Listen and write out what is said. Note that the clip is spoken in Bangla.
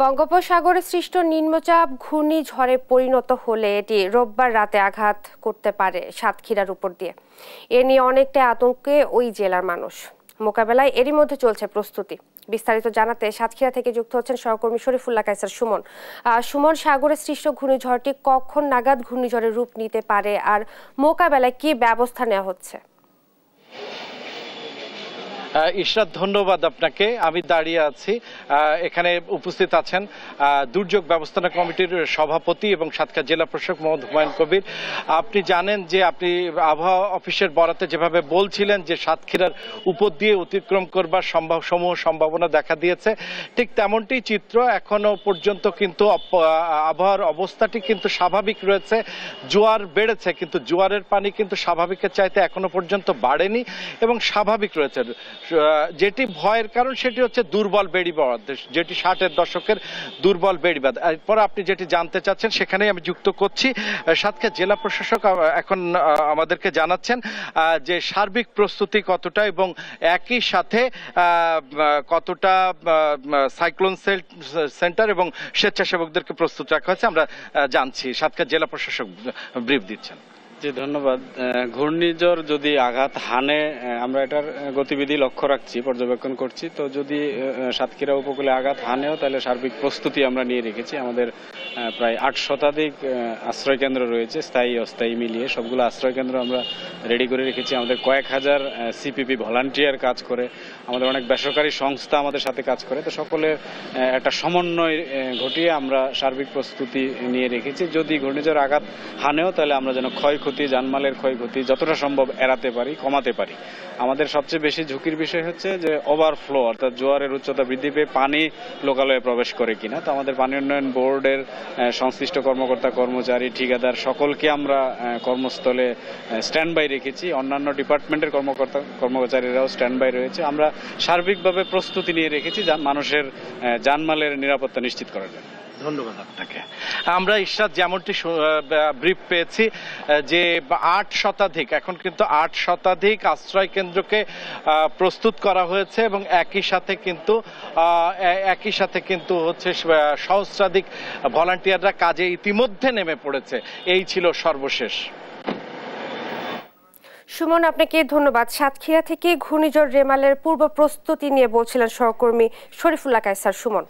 বঙ্গোপসাগরে সৃষ্ট নিম্নচাপ ঘূর্ণিঝড়ে পরিণত হলে এটি রোববার রাতে আঘাত করতে পারে সাতক্ষীরার উপর দিয়ে। এ নিয়ে অনেকটা আতঙ্কে ওই জেলার মানুষ। মোকাবেলায় এরই মধ্যে চলছে প্রস্তুতি। বিস্তারিত জানাতে সাতক্ষীরা থেকে যুক্ত হচ্ছেন সহকর্মী শরীফুল্লাহ কায়সার সুমন। সুমন, সাগরে সৃষ্ট ঘূর্ণিঝড়টি কখন নাগাদ ঘূর্ণিঝড়ের রূপ নিতে পারে আর মোকাবেলায় কি ব্যবস্থা নেওয়া হচ্ছে? ইশরাত, ধন্যবাদ আপনাকে। আমি দাঁড়িয়ে আছি, এখানে উপস্থিত আছেন দুর্যোগ ব্যবস্থাপনা কমিটির সভাপতি এবং সাতক্ষীরা জেলা প্রশাসক মোহাম্মদ হুমায়ুন কবির। আপনি জানেন যে আপনি আবহাওয়া অফিসের বরাতে যেভাবে বলছিলেন যে সাতক্ষীরার উপর দিয়ে অতিক্রম করবার সম্ভাবনা দেখা দিয়েছে, ঠিক তেমনটি চিত্র। এখনো পর্যন্ত কিন্তু আবহাওয়ার অবস্থাটি কিন্তু স্বাভাবিক রয়েছে। জোয়ার বেড়েছে, কিন্তু জোয়ারের পানি কিন্তু স্বাভাবিকের চাইতে এখনো পর্যন্ত বাড়েনি এবং স্বাভাবিক রয়েছে। যেটি ভয়ের কারণ সেটি হচ্ছে দুর্বল বেড়িবাঁধ, যেটি 60-এর দশকের দুর্বল বেড়িবাঁধ। এরপর আপনি যেটি জানতে চাচ্ছেন সেখানেই আমি যুক্ত করছি। সাতক্ষীরা জেলা প্রশাসক এখন আমাদেরকে জানাচ্ছেন যে সার্বিক প্রস্তুতি কতটা এবং একই সাথে কতটা সাইক্লোন সেন্টার এবং স্বেচ্ছাসেবকদেরকে প্রস্তুত রাখা হয়েছে আমরা জানছি। সাতক্ষীরা জেলা প্রশাসক ব্রিফ দিচ্ছেন। জি, ধন্যবাদ। ঘূর্ণিঝড় যদি আঘাত হানে, আমরা এটার গতিবিধি লক্ষ্য রাখছি, পর্যবেক্ষণ করছি। তো যদি সাতক্ষীরা উপকূলে আঘাত হানেও তাহলে সার্বিক প্রস্তুতি আমরা নিয়ে রেখেছি। আমাদের প্রায় 8 শতাধিক আশ্রয় কেন্দ্র রয়েছে, স্থায়ী অস্থায়ী মিলিয়ে সবগুলো আশ্রয় কেন্দ্র আমরা রেডি করে রেখেছি। আমাদের কয়েক হাজার সিপিপি ভলান্টিয়ার কাজ করে, আমাদের অনেক বেসরকারি সংস্থা আমাদের সাথে কাজ করে। তো সকলের একটা সমন্বয় ঘটিয়ে আমরা সার্বিক প্রস্তুতি নিয়ে রেখেছি। যদি ঘূর্ণিঝড় আঘাত হানেও তাহলে আমরা যেন ক্ষয়ক্ষতি, জানমালের ক্ষয়ক্ষতি যতটা সম্ভব এড়াতে পারি, কমাতে পারি। আমাদের সবচেয়ে বেশি ঝুঁকির বিষয় হচ্ছে যে ওভারফ্লো, অর্থাৎ জোয়ারের উচ্চতা বৃদ্ধি পেয়ে পানি লোকালয়ে প্রবেশ করে কিনা। তো আমাদের পানি উন্নয়ন বোর্ডের সংশ্লিষ্ট কর্মকর্তা, কর্মচারী, ঠিকাদার সকলকে আমরা কর্মস্থলে স্ট্যান্ড বাই রেখেছি। অন্যান্য ডিপার্টমেন্টের কর্মচারীরাও স্ট্যান্ড বাই রয়েছে। আমরা সার্বিকভাবে প্রস্তুতি নিয়ে রেখেছি মানুষের জানমালের নিরাপত্তা নিশ্চিত করার জন্য। ধন্যবাদ আপনাকে। আমরা ইশরাত যেমনটি ব্রিফ পেয়েছি যে 8 শতাধিক, এখন কিন্তু 8 শতাধিক আশ্রয় কেন্দ্রকে প্রস্তুত করা হয়েছে এবং একই সাথে কিন্তু হচ্ছে সহস্রাধিক ভলান্টিয়াররা কাজে ইতিমধ্যে নেমে পড়েছে। এই ছিল সর্বশেষ। সুমন, আপনাকে ধন্যবাদ। সাতক্ষীরা থেকে ঘূর্ণিঝড় রেমালের পূর্ব প্রস্তুতি নিয়ে বলছিলেন সহকর্মী শরীফুল্লাহ কায়সার। সুমন।